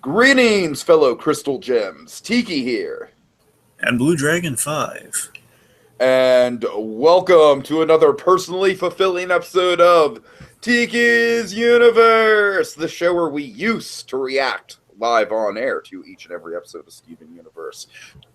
Greetings, fellow crystal gems. Tiki here. And Blue Dragon 5. And welcome to another personally fulfilling episode of Tiki's Universe, the show where we used to react live on air to each and every episode of Steven Universe.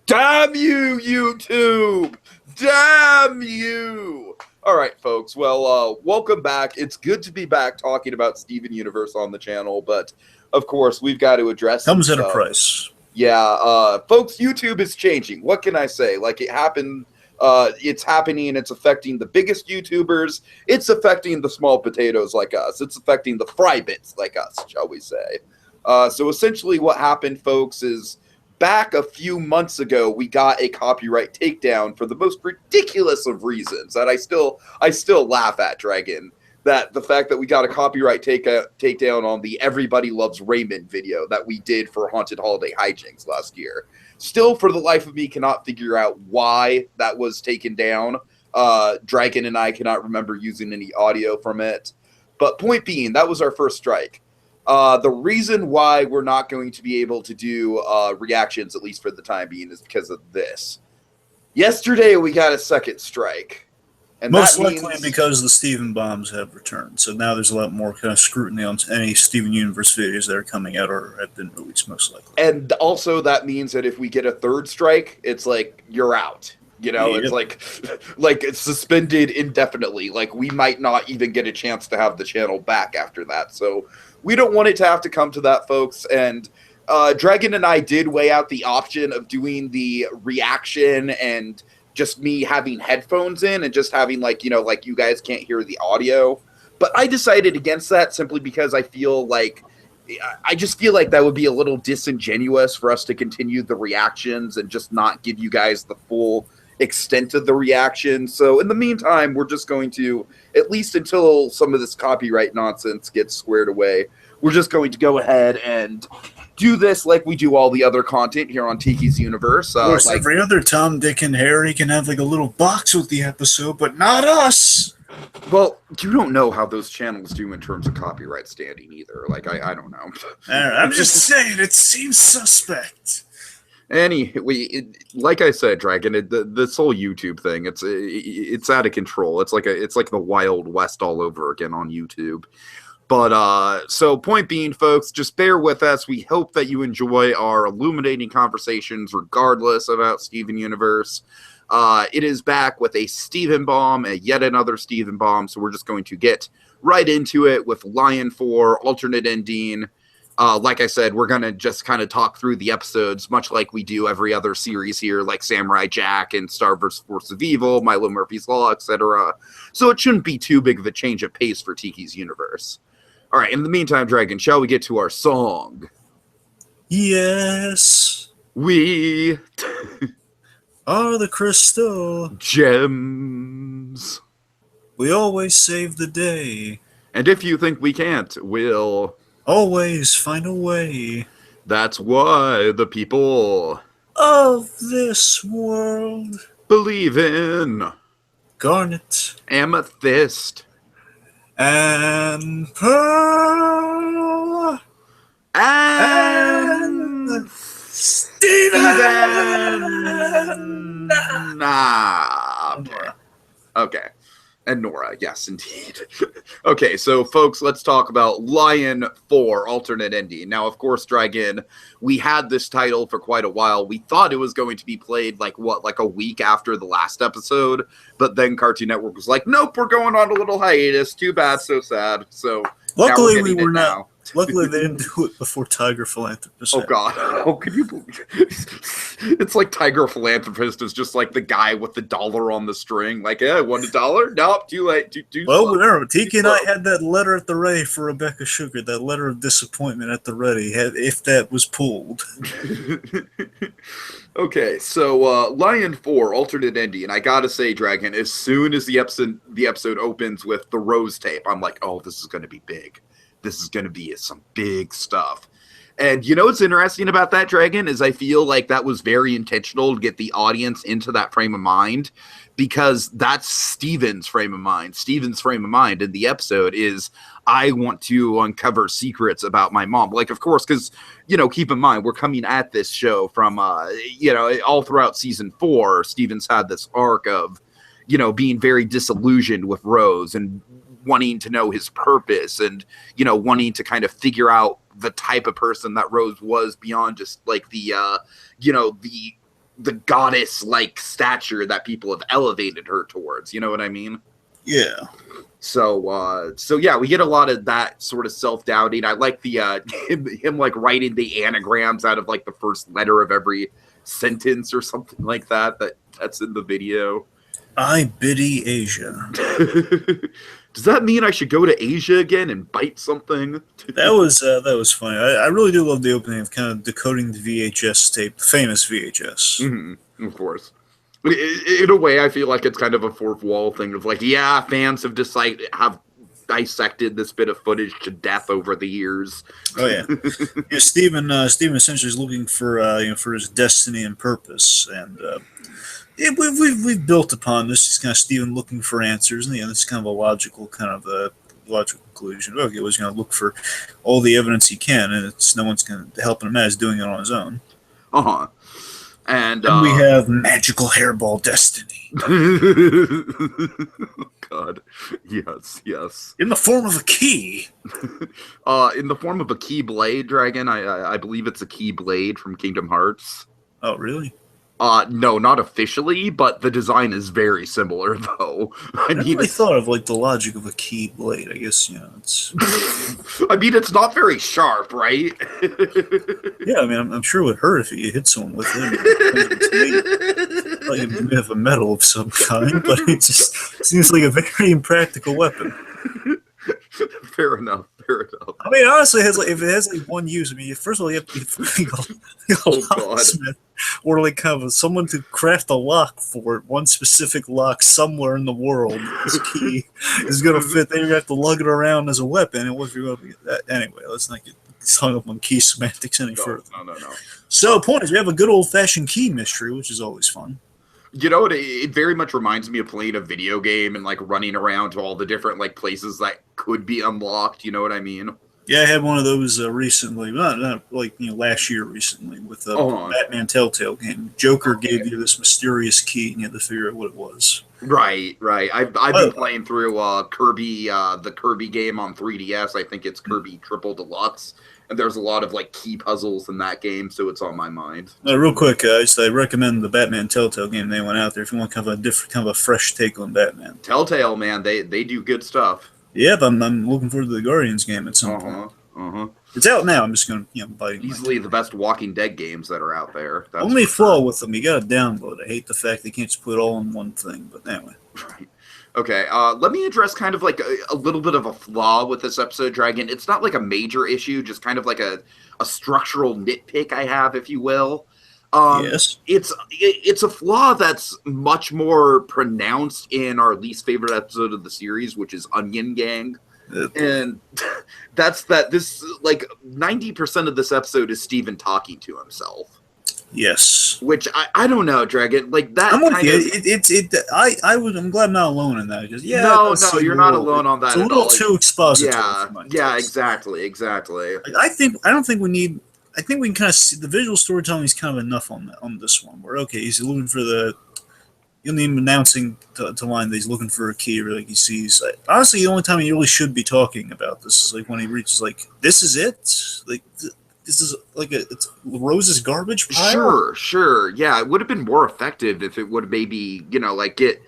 Damn you, YouTube! Damn you! All right, folks. Well, welcome back. It's good to be back talking about Steven Universe on the channel, but of course, we've got to address Comes at a price. Yeah, folks, YouTube is changing. What can I say? Like, it happened, it's happening, it's affecting the biggest YouTubers, it's affecting the small potatoes like us, it's affecting the fry bits like us, shall we say. So essentially what happened, folks, is back a few months ago, we got a copyright takedown for the most ridiculous of reasons that I still laugh at, Dragon. That the fact that we got a copyright takedown on the Everybody Loves Raymond video that we did for Haunted Holiday Hijinks last year. Still, for the life of me, cannot figure out why that was taken down. Dragon and I cannot remember using any audio from it. But point being, that was our first strike. The reason why we're not going to be able to do reactions, at least for the time being, is because of this. Yesterday, we got a second strike. And most likely because the Steven bombs have returned. So now there's a lot more kind of scrutiny on any Steven Universe videos that are coming out or have been released, most likely. And also that means that if we get a third strike, it's like, you're out. You know, Yep. It's like it's suspended indefinitely. Like, we might not even get a chance to have the channel back after that. So we don't want it to have to come to that, folks. And Dragon and I did weigh out the option of doing the reaction and just me having headphones in and just having, like, you know, like, you guys can't hear the audio. But I decided against that simply because I just feel like that would be a little disingenuous for us to continue the reactions and just not give you guys the full extent of the reaction. So in the meantime, we're just going to, at least until some of this copyright nonsense gets squared away, we're just going to go ahead and do this like we do all the other content here on Tiki's Universe. Of course, like every other Tom, Dick, and Harry can have like a little box with the episode, but not us. Well, you don't know how those channels do in terms of copyright standing either. Like, I don't know. I'm just saying, it seems suspect. Anyway, like I said, Dragon, this whole YouTube thing, it's out of control. It's like the Wild West all over again on YouTube. But, so point being, folks, just bear with us. We hope that you enjoy our illuminating conversations regardless about Steven Universe. It is back with a Steven bomb, yet another Steven bomb, so we're just going to get right into it with Lion 4, alternate ending. Like I said, we're going to just kind of talk through the episodes, much like we do every other series here, like Samurai Jack and Star vs. Force of Evil, Milo Murphy's Law, etc. So it shouldn't be too big of a change of pace for Tiki's Universe. All right, in the meantime, Dragon, shall we get to our song? Yes. We are the crystal gems. We always save the day. And if you think we can't, we'll always find a way. That's why the people of this world believe in garnet, amethyst, and pearl, and Steven. Nah. Okay. And Nora, yes, indeed. Okay, so, folks, let's talk about Lion 4, alternate ending. Now, of course, Dragon, we had this title for quite a while. We thought it was going to be played, like a week after the last episode. But then Cartoon Network was like, nope, we're going on a little hiatus. Too bad, so sad. So, luckily, we were not. Luckily, they didn't do it before Tiger Philanthropist. Oh, God. Oh, could you believe it? It's like Tiger Philanthropist is just like the guy with the dollar on the string. Like, yeah, $1? Nope, too late. Too well, slow. Remember, Tiki and I had that letter at the ready for Rebecca Sugar, that letter of disappointment at the ready, if that was pulled. Okay, so Lion 4, alternate ending. And I gotta say, Dragon, as soon as the episode opens with the Rose tape, I'm like, oh, this is going to be big. This is going to be some big stuff. And you know what's interesting about that, Dragon, is I feel like that was very intentional to get the audience into that frame of mind. because that's Steven's frame of mind. Steven's frame of mind in the episode is, I want to uncover secrets about my mom. Like, of course, because, keep in mind, we're coming at this show from, all throughout season 4, Steven's had this arc of, being very disillusioned with Rose and wanting to know his purpose and, wanting to kind of figure out the type of person that Rose was beyond just like the goddess-like stature that people have elevated her towards. You know what I mean? Yeah. So yeah, we get a lot of that sort of self-doubting. I like the him like writing the anagrams out of like the first letter of every sentence or something like that's in the video. I biddy Asia. Does that mean I should go to Asia again and bite something? That was funny. I really do love the opening of kind of decoding the VHS tape, the famous VHS. Mm-hmm, of course. In a way, I feel like it's kind of a fourth wall thing of like, yeah, fans have just like have dissected this bit of footage to death over the years. Oh yeah, yeah. Steven essentially is looking for for his destiny and purpose, and we've built upon this. It's kind of Steven looking for answers, and it's kind of a logical conclusion. Okay, he's going to look for all the evidence he can, and it's no one's going to help him out. He's doing it on his own. And we have magical hairball destiny. God, yes. In the form of a key. In the form of a key blade dragon. I believe it's a key blade from Kingdom Hearts. Oh, really? No, not officially, but the design is very similar, though. I mean, I thought of like the logic of a key blade. I guess it's. I mean, it's not very sharp, right? Yeah, I mean, I'm sure it would hurt if you hit someone with it. Like a bit of a metal of some kind, but it just seems like a very impractical weapon. Fair enough. I mean, honestly, if it has one use, I mean, first of all, you have to be a locksmith, or like kind of someone to craft a lock for it, one specific lock somewhere in the world. This key is going to fit. Then you have to lug it around as a weapon. And what if you're going to be that anyway? Let's not get hung up on key semantics any further. No. So, the point is, we have a good old-fashioned key mystery, which is always fun. You know what? It very much reminds me of playing a video game and like running around to all the different like places that could be unlocked. You know what I mean? Yeah, I had one of those recently. Not like last year recently with the Batman Telltale game. Joker gave you this mysterious key, and you had to figure out what it was. Right. I've been playing through Kirby, the Kirby game on 3DS. I think it's Kirby Triple Deluxe. And there's a lot of like key puzzles in that game, so it's on my mind. Real quick, guys, I recommend the Batman Telltale game they went out there if you want kind of a fresh take on Batman. Telltale, man, they do good stuff. Yep, I'm looking forward to the Guardians game at some point. It's out now. I'm just gonna bite. Easily the best Walking Dead games that are out there. That's only flaw with them, you gotta download. I hate the fact they can't just put it all in one thing. But anyway. Right. Okay, let me address kind of like a little bit of a flaw with this episode, Dragon. It's not like a major issue, just kind of like a structural nitpick I have, if you will. Yes. It's a flaw that's much more pronounced in our least favorite episode of the series, which is Onion Gang. And that's that this like 90% of this episode is Steven talking to himself. Yes. Which I don't know, Dragon. Like that. I'm with you. I'm glad I'm not alone in that. Just no, you're not alone on that. It's a little too expository. Yeah, exactly. I don't think we need. I think we can kind of see the visual storytelling is kind of enough on this one. Where he's looking for the. You need him announcing to line that he's looking for a key, or like he sees. Honestly, the only time he really should be talking about this is like when he reaches like, this is it. Like. This is like it's Rose's garbage pile? Sure. Yeah, it would have been more effective if it would maybe, like get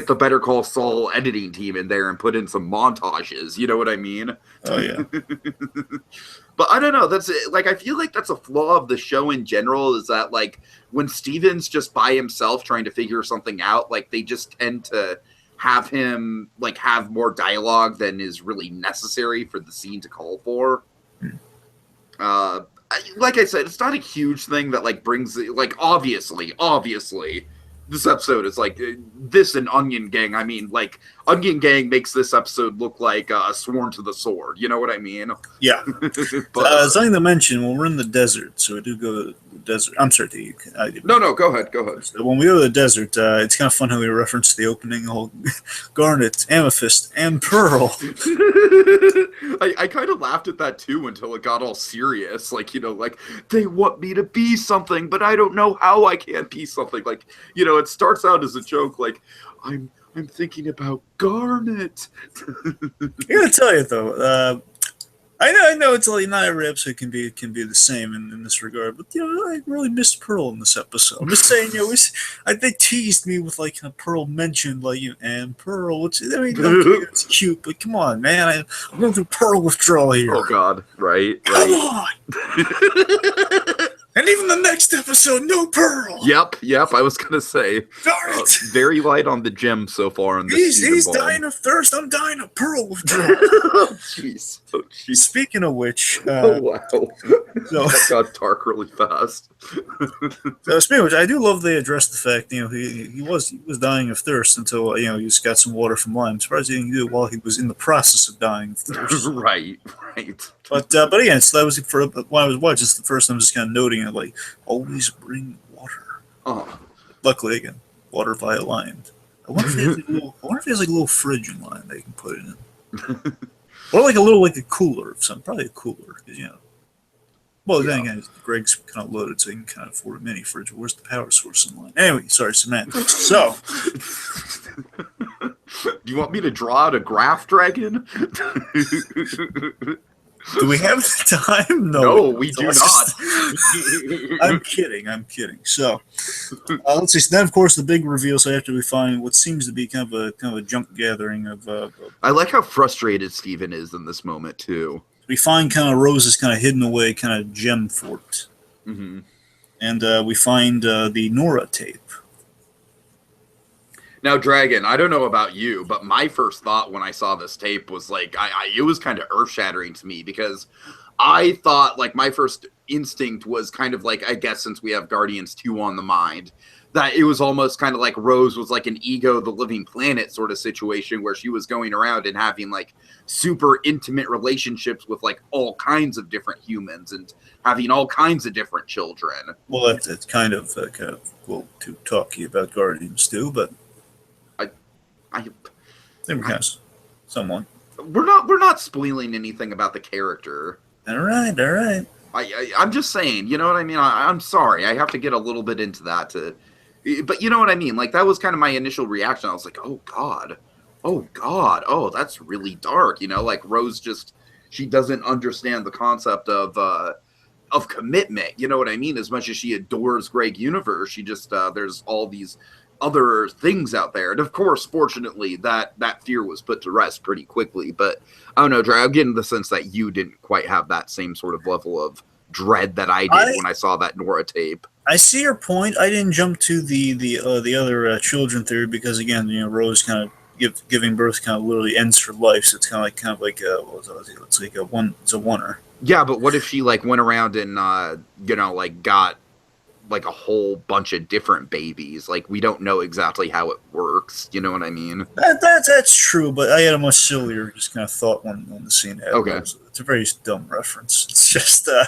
the Better Call Saul editing team in there and put in some montages. You know what I mean? Oh, yeah. But I don't know. That's like, I feel like that's a flaw of the show in general is that like when Steven's just by himself trying to figure something out, like they just tend to have him like have more dialogue than is really necessary for the scene to call for. Like I said, it's not a huge thing that like brings like obviously this episode is like this and Onion Gang. I mean, like Onion Gang makes this episode look like Sworn to the Sword. You know what I mean? Yeah. But something to mention when we're in the desert, so we do go desert. I'm sorry, you. No, go ahead. Go ahead. So when we go to the desert, it's kind of fun how we reference the opening, all garnet, amethyst, and pearl. I kind of laughed at that too until it got all serious. Like, like they want me to be something, but I don't know how I can't be something. Like, it starts out as a joke, like I'm thinking about Garnet. I gotta tell you though, I know it's like not every episode can be the same in this regard, but I really missed Pearl in this episode. I'm just saying, they teased me with like Pearl mentioned like and Pearl, which okay, it's cute, but come on, man, I'm going through Pearl withdrawal here. Oh God, right. Come on. And even the next episode, no Pearl. Yep. I was gonna say, very light on the gem so far in this season. He's dying of thirst. I'm dying of Pearl withdrawal. Jeez. Speaking of which, oh wow, so, that got dark really fast. So speaking of which, I do love they addressed the fact he was dying of thirst until he just got some water from Lime. I'm surprised he didn't do it while he was in the process of dying of thirst. Right. But again, so that was when I was watching. It's the first time I'm just kind of noting it, like always bring water. Luckily, again, water via Lime. I wonder if he has like a little fridge in Lime they can put it in, or like a cooler of some, probably a cooler, because Well, then again, Greg's kind of loaded, so he can kind of afford a mini fridge. Where's the power source in Line? Anyway, sorry, semantics. So, do you want me to draw out a graph dragon? Do we have the time? No, we do not. I'm kidding. So, let's see. So then, of course, the big reveal. So after we find what seems to be kind of a junk gathering of. I like how frustrated Steven is in this moment too. We find kind of Rose is kind of hidden away, kind of gem fort, mm-hmm. And we find the Nora tape. Now, Dragon, I don't know about you, but my first thought when I saw this tape was like, it was kind of earth-shattering to me, because I thought, like, my first instinct was kind of like, I guess since we have Guardians 2 on the mind, that it was almost kind of like Rose was like an Ego the Living Planet sort of situation where she was going around and having like super intimate relationships with like all kinds of different humans and having all kinds of different children. Well, that's kind of a little too talky about Guardians 2, but someone. We're not spoiling anything about the character. All right. I'm just saying, you know what I mean? I'm sorry. I have to get a little bit into that but you know what I mean? Like, that was kind of my initial reaction. I was like, oh God, that's really dark. Like Rose she doesn't understand the concept of commitment. You know what I mean? As much as she adores Greg Universe, she just, there's all these other things out there. And of course, fortunately, that fear was put to rest pretty quickly. But I don't know, Dre, I'm getting the sense that you didn't quite have that same sort of level of dread that I did when I saw that Nora tape. I see your point. I didn't jump to the other children theory because, again, Rose kind of giving birth kind of literally ends her life. So it's kind of like it's like a oneer. Yeah, but what if she like went around and like got like a whole bunch of different babies? Like, we don't know exactly how it works. You know what I mean? That's true, but I had a much sillier just kind of thought when the scene happened. Okay. It's a very dumb reference. It's just again,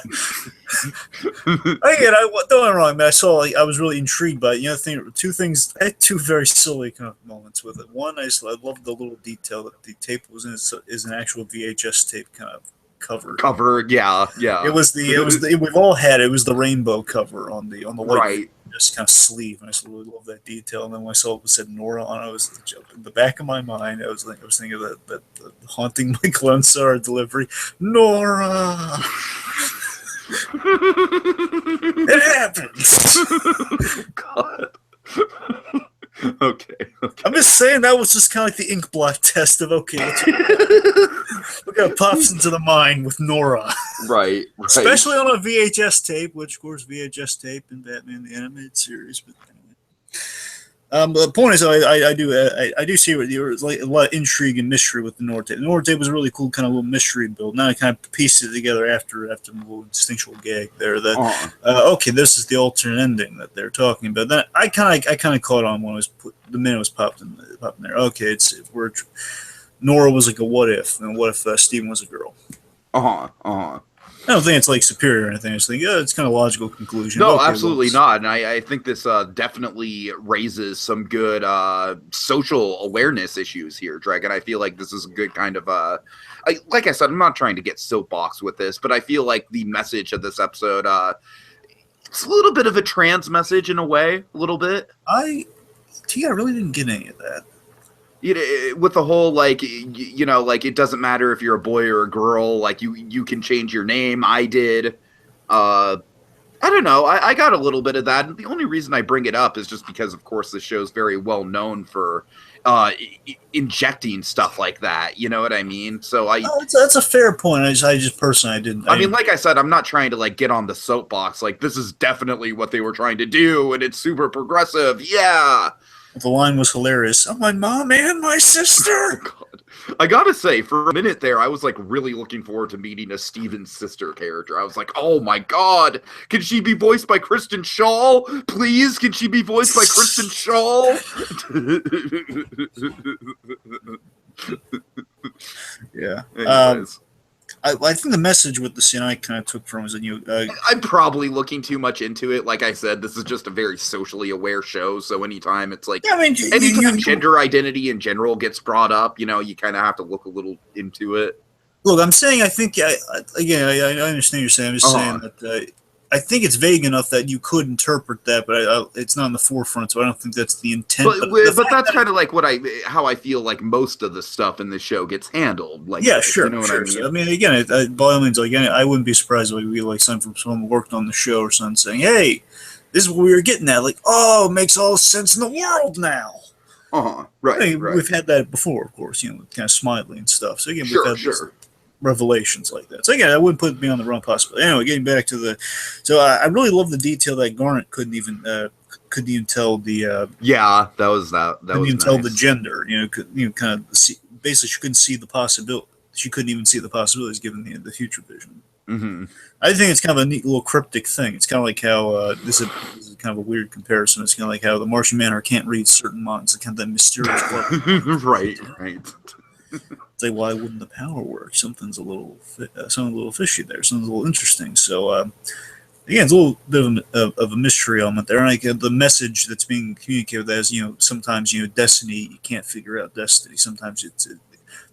don't get me wrong, man. I was really intrigued by it. Two things. I had two very silly kind of moments with it. One, I loved the little detail that the tape was in is an actual VHS tape kind of cover. Yeah. It was we've all had it. It was the rainbow cover on the white, right, just kind of sleeve, and I just really love that detail. And then when I saw it said Nora on it, I was in the back of my mind. I was thinking of that haunting Michael Ansara delivery, Nora. It happens. God. Okay. I'm just saying that was just kind of like the ink blot test of look how it pops into the mind with Nora. Right. Especially on a VHS tape, which of course VHS tape in Batman the Animated Series. But anyway. The point is, I do see what there's like a lot of intrigue and mystery with the Nora tape. The Nora tape was a really cool kind of little mystery build. Now I kind of pieced it together after the little instinctual gag there. That okay, this is the alternate ending that they're talking about. Then I kind of caught on when the minute it was popped in there. Okay, Nora was like a what if, and what if Steven was a girl? I don't think it's like superior or anything. I just think, yeah, it's kind of logical conclusion. No, Okay, absolutely well, not. And I think this definitely raises some good social awareness issues here, Dragon. I feel like this is a good kind of like I said, I'm not trying to get soapbox with this, but I feel like the message of this episode, it's a little bit of a trans message in a way, a little bit. I really didn't get any of that. You know, with the whole like you know, like it doesn't matter if you're a boy or a girl, like you can change your name. I did. I don't know. I got a little bit of that. And the only reason I bring it up is just because, of course, this show's very well known for injecting stuff like that. You know what I mean? So That's a fair point. I just personally, I didn't. I mean, like I said, I'm not trying to like get on the soapbox. Like this is definitely what they were trying to do, and it's super progressive. Yeah. The line was hilarious. I'm my mom and my sister. Oh, God. I gotta say, for a minute there, I was like really looking forward to meeting a Steven's sister character. I was like, oh my God, can she be voiced by Kristen Schaal? Please, can she be voiced by Kristen Schaal? Yeah. Anyways. I think the message with the scene I kind of took from was that I'm probably looking too much into it. Like I said, this is just a very socially aware show. So anytime it's like, anytime gender identity in general gets brought up, you know, you kind of have to look a little into it. Look, I'm saying I think I understand what you're saying. I'm just saying that I think it's vague enough that you could interpret that, but it's not in the forefront, so I don't think that's the intent. But that's kind of like how I feel like most of the stuff in the show gets handled. Like, yeah, sure, you know what I mean? So, I mean, again, by all means, again, I wouldn't be surprised if we like something from someone who worked on the show or something saying, "Hey, this is what we were getting at." Like, oh, it makes all sense in the world now. Right, I mean, right. We've had that before, of course, kind of Smiley and stuff. So again, we've had these revelations like that. So again, I wouldn't put me on the wrong possibility. Anyway, getting back to the, so I really love the detail that Garnet couldn't even tell the that was couldn't even tell the gender. Kind of see, basically she couldn't see the possibility. She couldn't even see the possibilities given the future vision. Mm-hmm. I think it's kind of a neat little cryptic thing. It's kind of like how this is kind of a weird comparison. It's kind of like how the Martian Manhunter can't read certain minds. It's kind of that mysterious. Right. It's like, why wouldn't the power work? Something's a little fishy there. Something's a little interesting. So again, it's a little bit of a mystery element there. And like the message that's being communicated as sometimes destiny, you can't figure out destiny. Sometimes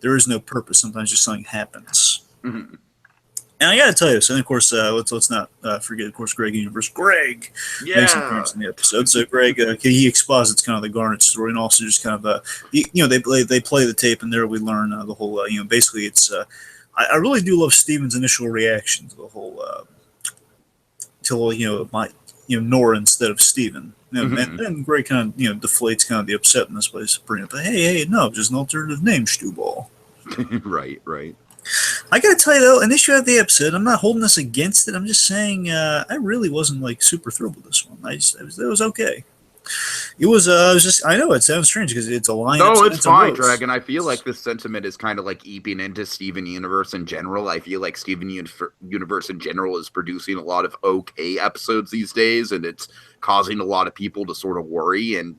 there is no purpose. Sometimes just something happens. Mm-hmm. And I got to tell you, so of course, let's not forget, of course, Greg Universe. Greg makes an appearance in the episode. So Greg, he exposits kind of the Garnet story, and also just kind of, they play the tape, and there we learn the whole, basically it's. I really do love Steven's initial reaction to the whole, Nora instead of Steven. And then Greg kind of, deflates kind of the upsetness by bringing up, hey, no, just an alternative name, Stewball. Right. I gotta tell you though, an issue of the episode, I'm not holding this against it. I'm just saying I really wasn't like super thrilled with this one. It was okay. It was I know it sounds strange because it's a line. No, it's fine, Dragon. I feel like this sentiment is kind of like eeping into Steven Universe in general. I feel like Steven Universe in general is producing a lot of okay episodes these days, and it's causing a lot of people to sort of worry and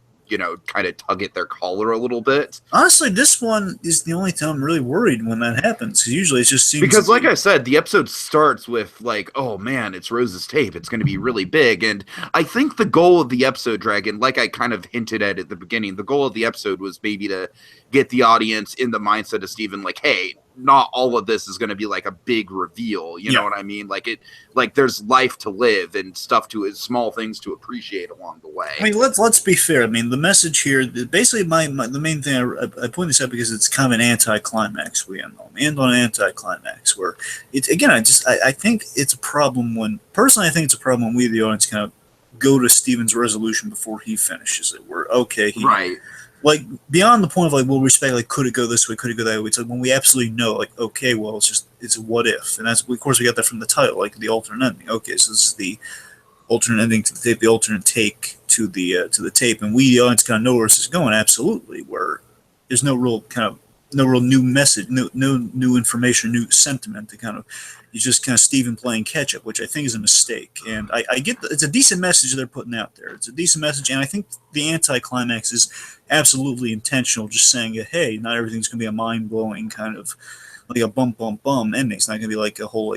kind of tug at their collar a little bit. Honestly, this one is the only time I'm really worried when that happens. Usually it just seems... Because like I said, the episode starts with like, oh man, it's Rose's tape. It's going to be really big. And I think the goal of the episode, Dragon, like I kind of hinted at the beginning, the goal of the episode was maybe to get the audience in the mindset of Steven, like, hey, not all of this is going to be like a big reveal. You know what I mean? Like there's life to live and stuff small things to appreciate along the way. I mean, let's be fair. I mean, the message here, basically the main thing I point this out because it's kind of an anticlimax we end on. We end on an anticlimax where it's, again, I think it's a problem when we, the audience, kind of go to Steven's resolution before he finishes it. We're okay. Like, beyond the point of, like, we'll respect, like, could it go this way, could it go that way? It's like when we absolutely know, like, okay, well, it's a what if. And that's, of course, we got that from the title, like, the alternate ending. Okay, so this is the alternate ending to the tape, the alternate take to the tape. And we, the audience, kind of know where this is going, absolutely, where there's no real new message, no new information, new sentiment to kind of, it's just kind of Steven playing catch up, which I think is a mistake. And I get it's a decent message they're putting out there. It's a decent message, and I think the anticlimax is absolutely intentional, just saying, hey, not everything's going to be a mind blowing kind of like a bum ending. It's not going to be like a whole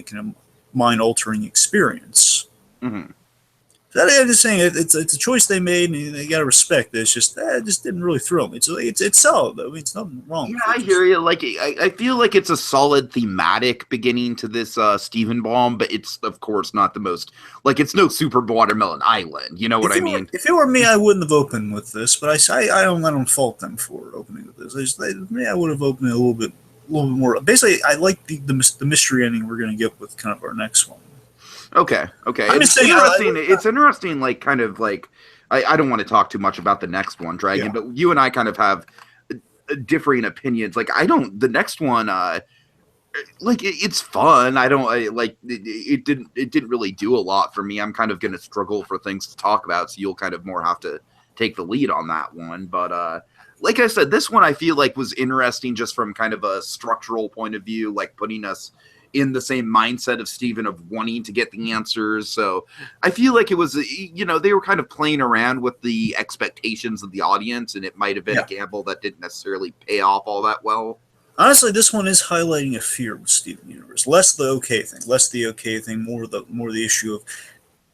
mind-altering experience. Mm-hmm. I'm just saying it's a choice they made, and they gotta respect it. It's just it just didn't really thrill me. It's solid though. I mean, it's nothing wrong. Yeah, with it. I hear you. Like, I feel like it's a solid thematic beginning to this Stephen Baum, but it's of course not the most like it's no Super Watermelon Island. You know what I mean? If it were me, I wouldn't have opened with this, but I don't fault them for opening with this. I would have opened it a little bit more. Basically, I like the mystery ending we're gonna get with kind of our next one. Okay. I'm just saying, It's interesting. Like, kind of like I don't want to talk too much about the next one, Dragon, Yeah. but you and I kind of have differing opinions. Like, I don't. The next one, like it's fun. It didn't really do a lot for me. I'm kind of going to struggle for things to talk about, so you'll kind of more have to take the lead on that one. But like I said, this one I feel like was interesting just from kind of a structural point of view, like putting us in the same mindset of Steven of wanting to get the answers. So I feel like it was, they were kind of playing around with the expectations of the audience, and it might have been a gamble that didn't necessarily pay off all that well. Honestly, this one is highlighting a fear with Steven Universe. Less the okay thing, more the issue of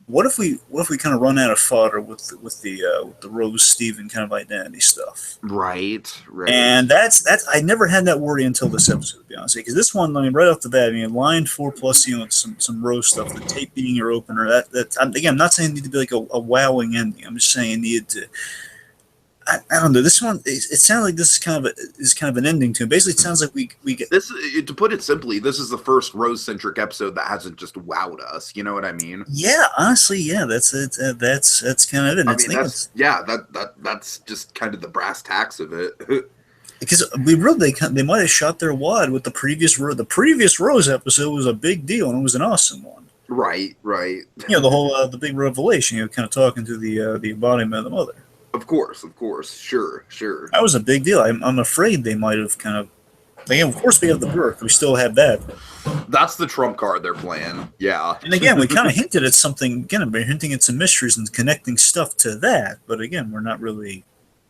what if we kind of run out of fodder with the Rose Steven kind of identity stuff. Right. And that's I never had that worry until this episode, to be honest, because this one, I mean, right off the bat, I mean, line 4 plus, some Rose stuff, the tape being your opener. I'm not saying it needed to be like a wowing ending. I'm just saying it needed to. I don't know. This one, it sounds like this is kind of an ending to it. Basically, it sounds like we get this. To put it simply, this is the first Rose-centric episode that hasn't just wowed us. You know what I mean? Yeah, honestly, yeah. That's it. That's kind of it. That's just kind of the brass tacks of it. Because they might have shot their wad with the previous Rose episode was a big deal and it was an awesome one. Right. The whole the big revelation. Kind of talking to the embodiment of the mother. Of course, sure. That was a big deal. I'm afraid they might have kind of. Again, of course, we have the birth. We still have that. That's the trump card they're playing. Yeah. And again, we kind of hinted at something. Again, we're hinting at some mysteries and connecting stuff to that. But again, we're not really.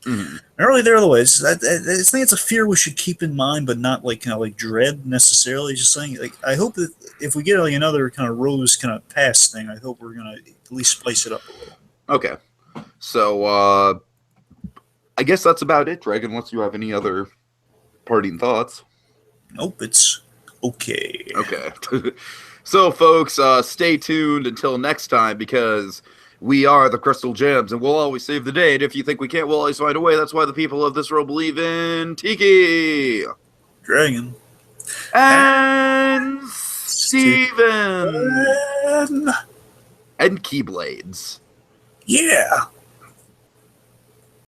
Not really there otherwise. I think it's a fear we should keep in mind, but not like kind of like dread necessarily. Just saying, like I hope that if we get like another kind of Rose kind of past thing, I hope we're gonna at least spice it up a little. Okay. So, I guess that's about it, Dragon, unless you have any other parting thoughts. Nope, it's okay. Okay. So, folks, stay tuned until next time, because we are the Crystal Gems, and we'll always save the day. And if you think we can't, we'll always find a way. That's why the people of this world believe in Tiki. Dragon. And Steven. And Keyblades. Yeah.